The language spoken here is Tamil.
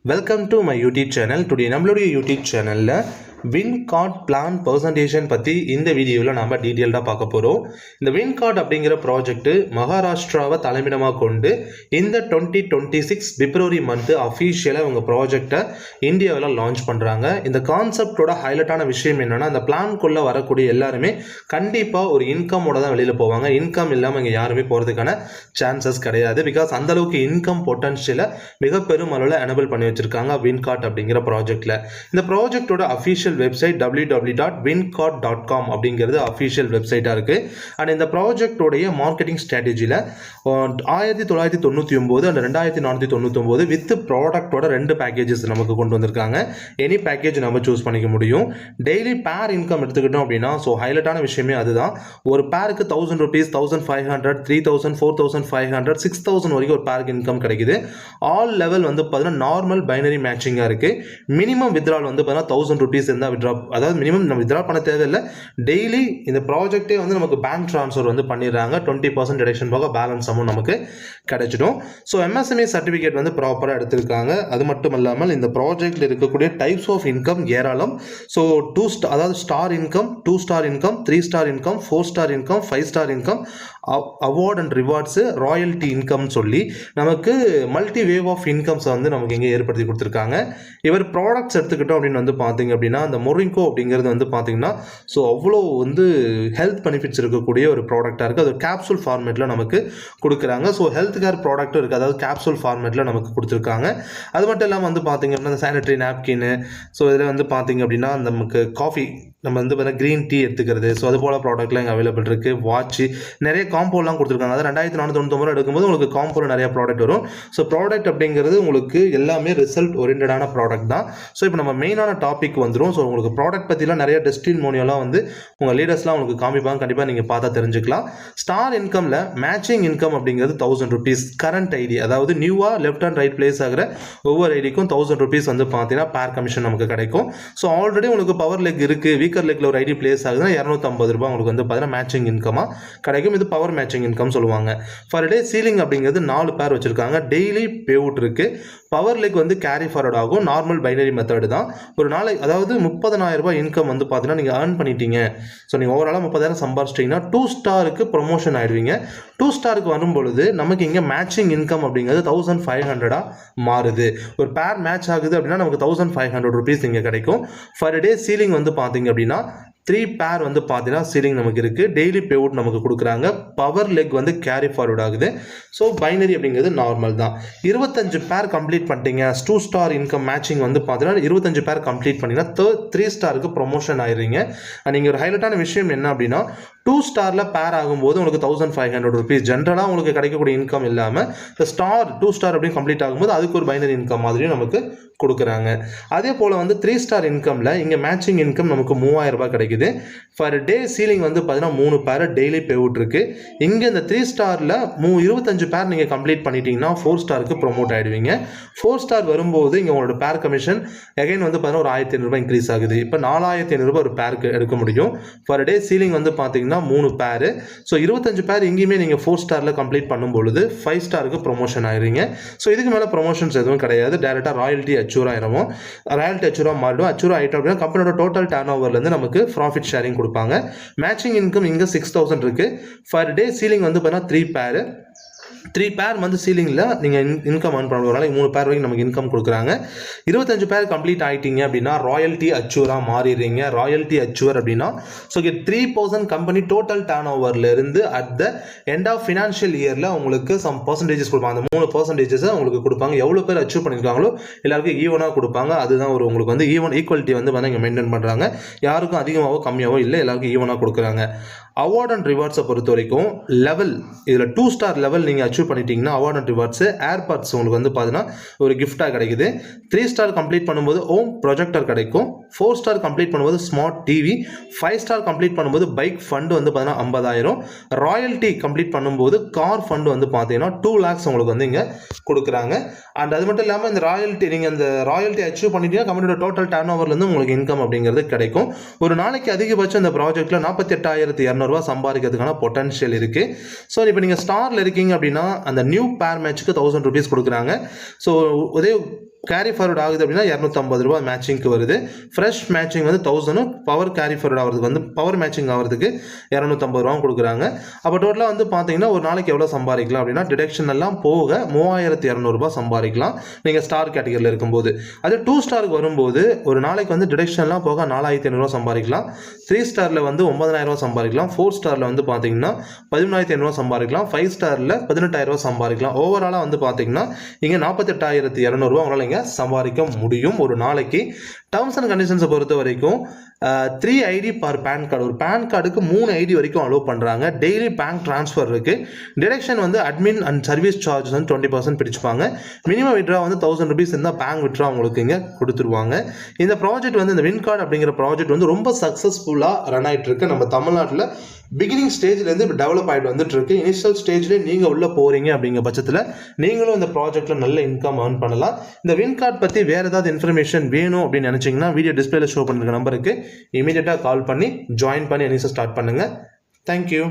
Welcome to my YouTube channel. Today நம்மளுடைய யூடியூப் சேனலில் வின் கார்ட் பிளான் பர்சன்டேஷன் பற்றி இந்த வீடியோவில் நம்ம டீட்டெயில்டாக பார்க்க போகிறோம். இந்த வின் கார்ட் அப்படிங்கிற ப்ராஜெக்ட்டு மகாராஷ்டிராவை தலைமையிடமாக கொண்டு இந்த 2026 பிப்ரவரி மந்த்து அஃபீஷியலாக அவங்க ப்ராஜெக்டை இந்தியாவில் லான்ச் பண்ணுறாங்க. இந்த கான்செப்டோட ஹைலைட்டான விஷயம் என்னென்னா, அந்த பிளான்குள்ளே வரக்கூடிய எல்லாருமே கண்டிப்பாக ஒரு இன்கமோட தான் வெளியில் போவாங்க. இன்கம் இல்லாமல் இங்கே யாருமே போகிறதுக்கான சான்சஸ் கிடையாது. பிகாஸ் அந்தளவுக்கு இன்கம் பொட்டன்ஷியலை மிக பெரும் அளவில் எனபிள் பண்ணி வச்சிருக்காங்க வின் கார்ட் அப்படிங்கிற ப்ராஜெக்ட்ல. இந்த ப்ராஜெக்டோட அஃபீஷியல் வெப்சைட் www.wincard.com அப்படிங்கிறது அஃபீஷியல் வெப்சைட்டா இருக்கு. அண்ட் இந்த ப்ராஜெக்டோடைய மார்க்கெட்டிங் ஸ்ட்ராட்டஜியில் 1999 அண்ட் 2499 வித் ப்ராடக்டோட 2 பேக்கேஜஸ் நமக்கு கொண்டு வந்திருக்காங்க. எனி பேக்கேஜ் நம்ம சூஸ் பண்ணிக்க முடியும். டெய்லி பேர் இன்கம் எடுத்துக்கிட்டோம் அப்படின்னா, ஸோ ஹைலைட்டான விஷயமே அதுதான். ஒரு பேருக்கு 1000 rupees, 1500, 3000, 4500, 6000 வரைக்கும் ஒரு பேருக்கு இன்கம் கிடைக்குது. ஆல் லெவல் வந்து பார்த்தீங்கன்னா நார்மல் பைனரி மேட்சிங்காக இருக்குது. மினிமம் வித்ட்ரால் வந்து பார்த்தீங்கன்னா 1000 rupees இருந்தால் வித்ட்ரா, அதாவது மினிமம் நம்ம வித்ட்ரா பண்ண தேவையில்லை. டெய்லி இந்த ப்ராஜெக்டே வந்து நமக்கு பேங்க் ட்ரான்ஸ்ஃபர் வந்து பண்ணிடுறாங்க. 20% டிடக்ஷன் போக பேலன்ஸ் அமௌண்ட் நமக்கு கிடைச்சிடும். ஸோ MSME சர்டிஃபிகேட் வந்து ப்ராப்பராக எடுத்திருக்காங்க. அது மட்டும் இல்லாமல் இந்த ப்ராஜெக்டில் இருக்கக்கூடிய டைப்ஸ் ஆஃப் இன்கம் ஏராளம். ஸோ அதாவது star income, 2 star income, 3 star income, 4 star income, 5 star income, award and rewards, royalty இன்கம்னு சொல்லி நமக்கு மல்டி வேவ் ஆஃப் இன்கம்ஸை வந்து நமக்கு இங்கே ஏற்படுத்தி கொடுத்துருக்காங்க. இவர் ப்ராடக்ட்ஸ் எடுத்துக்கிட்டோம் அப்படின்னு வந்து பார்த்தீங்க அப்படின்னா, அந்த மொரிங்கோ அப்படிங்கிறது வந்து பார்த்தீங்கன்னா ஸோ அவ்வளோ வந்து ஹெல்த் பெனிஃபிட்ஸ் இருக்கக்கூடிய ஒரு ப்ராடக்டாக இருக்குது. அது கேப்சூல் ஃபார்மேட்டில் நமக்கு கொடுக்குறாங்க. ஸோ ஹெல்த் கேர் ப்ராடக்ட்டும் இருக்குது, அதாவது கேப்சூல் ஃபார்மேட்டில் நமக்கு கொடுத்துருக்காங்க. அது மட்டும் இல்லாமல் வந்து பார்த்தீங்க அப்படின்னா அந்த சானிட்டரி நாப்கின்னு, ஸோ இதில் வந்து பார்த்தீங்க அப்படின்னா நமக்கு காஃபி, நம்ம வந்து பார்த்தீங்கன்னா க்ரீன் டீ எடுத்துக்கிறது, ஸோ அது போல் ப்ராடக்ட்லாம் இங்கே அவைலபிள் இருக்குது. வாட்ச்சு, நிறைய காம்போலாம் கொடுத்துருக்காங்க. அதாவது 2499 எடுக்கும்போது உங்களுக்கு காம்போவில் நிறைய ப்ராடக்ட் வரும். ஸோ ப்ராடக்ட் அப்படிங்கிறது உங்களுக்கு எல்லாமே ரிசல்ட் ஓரியன்டான ப்ராடக்ட் தான். ஸோ இப்போ நம்ம மெயினான டாபிக் வந்துடும். ஸோ உங்களுக்கு ப்ராடக்ட் பற்றிலாம் நிறைய டெஸ்டிமோனியெல்லாம் வந்து உங்கள் லீடர்ஸ்லாம் உங்களுக்கு காமிப்பாங்க. கண்டிப்பாக நீங்கள் பார்த்தா தெரிஞ்சுக்கலாம். ஸ்டார் இன்கமில் மேட்சிங் இன்கம் அப்படிங்கிறது 1000 rupees. கரண்ட் ஐடி, அதாவது நியூவாக லெஃப்ட் அண்ட் ரைட் பிளேஸ் ஆகிற ஒவ்வொரு ஐடிக்கும் 1000 rupees வந்து பார்த்தீங்கன்னா பேர் கமிஷன் நமக்கு கிடைக்கும். ஸோ ஆல்ரெடி உங்களுக்கு பவர் லெக் இருக்குது, வீக்கர் லெக்கில் ஒரு ஐடி பிளேஸ் ஆகுதுன்னா 250 ரூபாய் உங்களுக்கு வந்து பார்த்தீங்கன்னா மேட்சிங் இன்கமாக கிடைக்கும். இது பவர் மேட்சிங் இன்கம் சொல்லுவாங்க. ஃபர் டே சீலிங் அப்படிங்கிறது 4 பேர் வச்சுருக்காங்க. டெய்லி பே அவுட் இருக்குது. பவர் லெக் வந்து கேரி ஃபார்வர்ட் ஆகும். நார்மல் பைனரி மெத்தடு தான். ஒரு நாளைக்கு அதாவது 30,000 ரூபாய் இன்கம் வந்து பார்த்தீங்கன்னா நீங்கள் ஏர்ன் பண்ணிட்டீங்க. ஸோ நீங்கள் ஓவராலாக 30,000 சம்பாரிச்சிட்டிங்கன்னா 2 ஸ்டாருக்கு ப்ரொமோஷன் ஆகிடுவீங்க. 2 ஸ்டாருக்கு வரும்பொழுது நமக்கு இங்கே மேட்சிங் இன்கம் அப்படிங்கிறது 1500 மாறுது. ஒரு பேர் மேட்ச் ஆகுது அப்படின்னா நமக்கு 1500 rupees இங்கே கிடைக்கும். ஃபர் டே சீலிங் வந்து பார்த்தீங்க அப்படின்னா 3 பேர் வந்து பார்த்தீங்கன்னா சீலிங் நமக்கு இருக்குது. டெய்லி பே அவுட் நமக்கு கொடுக்குறாங்க. பவர் லெக் வந்து கேரி ஃபார்வர்ட் ஆகுது. ஸோ பைனரி அப்படிங்கிறது நார்மல் தான். 25 பேர் கம்ப்ளீட் பண்ணிட்டீங்க. 2 ஸ்டார் இன்கம் மேட்சிங் வந்து பார்த்தீங்கன்னா 25 பேர் கம்ப்ளீட் பண்ணிங்கன்னா 3 ஸ்டாருக்கு ப்ரொமோஷன் ஆயிடுறீங்க. நீங்கள் ஒரு ஹைலைட்டான விஷயம் என்ன அப்படின்னா, 2 ஸ்டாரில் பேர் ஆகும்போது உங்களுக்கு 1500 rupees ஜென்ரலாக உங்களுக்கு கிடைக்கக்கூடிய இன்கம் இல்லாமல் இந்த ஸ்டார் 2 ஸ்டார் அப்படின்னு கம்ப்ளீட் ஆகும்போது அதுக்கு ஒரு பைனரி இன்கம் மாதிரியும் நமக்கு கொடுக்குறாங்க. அதே போல் வந்து 3 ஸ்டார் இன்கமில் இங்கே மேட்சிங் இன்கம் நமக்கு 3000 ரூபாய் கிடைக்குது. ஃபர் டே சீலிங் வந்து பார்த்தீங்கன்னா 3 பேர் டெய்லி பே அவுட் இருக்குது. இங்கே இந்த 3 ஸ்டாரில் 25 பேர் நீங்கள் கம்ப்ளீட் பண்ணிட்டீங்கன்னா 4 ஸ்டாருக்கு ப்ரொமோட் ஆகிடுவீங்க. 4 ஸ்டார் வரும்போது இங்கே உங்களோட பேர் கமிஷன் எகைன் வந்து பார்த்தீங்கன்னா ஒரு 1500 ரூபாய் இன்க்ரீஸ் ஆகுது. இப்போ 4500 ரூபாய் ஒரு பேருக்கு எடுக்க முடியும். ஃபர் டே சீலிங் வந்து பார்த்தீங்கன்னா 3 பேர். ஸோ 25 பேர் இங்கேயுமே நீங்கள் 4 ஸ்டாரில் கம்ப்ளீட் பண்ணும்பொழுது 5 ஸ்டாருக்கு ப்ரொமோஷன் ஆகிடுவீங்க. ஸோ இதுக்கு மேலே ப்ரொமோஷன்ஸ் எதுவும் கிடையாது. டேரெக்டாக ராயல்ட்டி அச்சூர் ஆயிரும். ராயல்ட்டி அச்சூராக மாறிடும். அச்சூர் ஆகிட்டோம் அப்படின்னா கம்பெனியோட டோட்டல் டர்ன் ஓவர்லேருந்து நமக்கு ப்ராஃபிட் ஷேரிங் கொடுப்பாங்க. மேட்சிங் இன்கம் இங்கே 6000 இருக்குது. ஃபர் டே சீலிங் வந்து பார்த்தீங்கன்னா 3 பேர். 3 பேர் வந்து சீலிங்கில் நீங்கள் இன்கம் ஏர்ன் பண்ண நாளைக்கு 3 பேர் வரைக்கும் நமக்கு இன்கம் கொடுக்குறாங்க. 25 பேர் கம்ப்ளீட் ஆகிட்டீங்க அப்படின்னா ராயல்ட்டி அச்சூராக மாறிடுறீங்க. ராயல்ட்டி அச்சூர் அப்படின்னா ஸோ 3000 கம்பெனி டோட்டல் டர்ன் ஓவர்லேருந்து at the end of financial இயரில் உங்களுக்கு சம் பர்சன்டேஜஸ் கொடுப்பாங்க. அந்த 3% உங்களுக்கு கொடுப்பாங்க. எவ்வளோ பேர் அச்சீவ் பண்ணியிருக்காங்களோ எல்லாருக்கும் ஈவனாக கொடுப்பாங்க. அதுதான் ஒரு உங்களுக்கு வந்து ஈக்குவலிட்டி வந்து இங்கே மெயின்டைன் பண்ணுறாங்க. யாருக்கும் அதிகமாகவோ கம்மியாகவோ இல்லை, எல்லாருக்கும் ஈவனாக கொடுக்குறாங்க. அவார்ட் அண்ட் ரிவார்ட்ஸை பொறுத்த வரைக்கும் லெவல் இதில் 2 ஸ்டார் லெவல் நீங்கள் அச்சீவ் பண்ணிட்டீங்கன்னா அவார்ட் அண்ட் ரிவார்ட்ஸு ஏர்பாட்ஸ் உங்களுக்கு வந்து பார்த்தீங்கன்னா ஒரு கிஃப்டாக கிடைக்குது. 3 ஸ்டார் கம்ப்ளீட் பண்ணும்போது ஹோம் ப்ரொஜெக்டர் கிடைக்கும். 4 ஸ்டார் கம்ப்ளீட் பண்ணும்போது ஸ்மார்ட் டிவி. 5 ஸ்டார் கம்ப்ளீட் பண்ணும்போது பைக் ஃபண்டு வந்து பார்த்தீங்கன்னா 50,000. ராயல்ட்டி கம்ப்ளீட் பண்ணும்போது கார் ஃபண்டு வந்து பார்த்தீங்கன்னா 2 lakhs உங்களுக்கு வந்து இங்கே கொடுக்குறாங்க. அண்ட் அது மட்டும் இல்லாமல் இந்த ராயல்ட்டி நீங்கள் அந்த ராயல்ட்டி அச்சீவ் பண்ணிட்டீங்கன்னா கம்பெனியோட டோட்டல் டர்ன் ஓவர்லேருந்து உங்களுக்கு இன்கம் அப்படிங்கிறது கிடைக்கும். ஒரு நாளைக்கு அதிகபட்சம் இந்த ப்ராஜெக்ட்டில் 48,200 ரூபா சம்பாதிக்கிறதுக்கான பொட்டன்ஷியல் இருக்குது. ஸோ இப்போ நீங்கள் ஸ்டாரில் இருக்கீங்க அப்படின்னா அந்த நியூ பேர் மேட்ச்சுக்கு 1000 rupees கொடுக்குறாங்க. ஸோ கேரி ஃபார்வர்ட் ஆகுது அப்படின்னா ரூ. 250 மேட்சிங்க்கு வருது. ஃப்ரெஷ் மேட்சிங் வந்து 1000, பவர் கேரி ஃபார்வர்ட் ஆகிறதுக்கு வந்து பவர் மேட்சிங் ஆகிறதுக்கு ரூ. 250 கொடுக்குறாங்க. அப்போ டோட்டலாக வந்து பார்த்தீங்கன்னா ஒரு நாளைக்கு எவ்வளோ சம்பாதிக்கலாம் அப்படின்னா டிடக்ஷன் எல்லாம் போக ரூ. 3200 சம்பாதிக்கலாம் நீங்கள் ஸ்டார் கேட்டகரியில் இருக்கும்போது. அது 2 ஸ்டாருக்கு வரும்போது ஒரு நாளைக்கு வந்து டிடக்ஷன்லாம் போக 4500 சம்பாதிக்கலாம். 3 ஸ்டாரில் வந்து 9000 சம்பாதிக்கலாம். 4 ஸ்டாரில் வந்து பார்த்தீங்கன்னா 13500 சம்பாதிக்கலாம். 5 ஸ்டாரில் 18000 சம்பாதிக்கலாம். ஓவராலாக வந்து பார்த்தீங்கன்னா இங்கே 48,200 உங்களால் இங்கே சம்பாதிக்க முடியும் ஒரு நாளைக்கு. டேர்ம்ஸ் அண்ட் கண்டிஷன்ஸை பொறுத்த வரைக்கும் 3 ஐடி பர் பேன் கார்டு, ஒரு பேன் கார்டுக்கு 3 ஐடி வரைக்கும் அலோவ் பண்ணுறாங்க. டெய்லி பேங்க் ட்ரான்ஸ்ஃபர் இருக்குது. டிடக்ஷன் வந்து அட்மின் அண்ட் சர்வீஸ் சார்ஜஸ் வந்து 20% பிடிச்சிப்பாங்க. மினிமம் விட்ரா வந்து ₹1000 இருந்தால் பேங்க் விட்ரா உங்களுக்கு இங்கே கொடுத்துருவாங்க. இந்த ப்ராஜெக்ட் வந்து இந்த வின் கார்டு அப்படிங்கிற ப்ராஜெக்ட் வந்து ரொம்ப சக்ஸஸ்ஃபுல்லாக ரன் ஆகிட்டு இருக்கு. நம்ம தமிழ்நாட்டில் பிகினிங் ஸ்டேஜ்லேருந்து இப்போ டெவலப் ஆகிட்டு வந்துட்டு இருக்கு. இனிஷியல் ஸ்டேஜ்லேயே நீங்கள் உள்ளே போகிறீங்க அப்படிங்கிற பட்சத்தில் நீங்களும் இந்த ப்ராஜெக்ட்டில் நல்ல இன்கம் ஏர்ன் பண்ணலாம். இந்த வின் கார்டு பற்றி வேறு ஏதாவது இன்ஃபர்மேஷன் வேணும் அப்படின்னு நினச்சிங்கன்னா வீடியோ டிஸ்பிளேல ஷோ பண்ணிருக்க நம்பருக்கு இமீடியட்டாக கால் பண்ணி ஜாயின் பண்ணி எனிஸை ஸ்டார்ட் பண்ணுங்கள். தேங்க்யூ.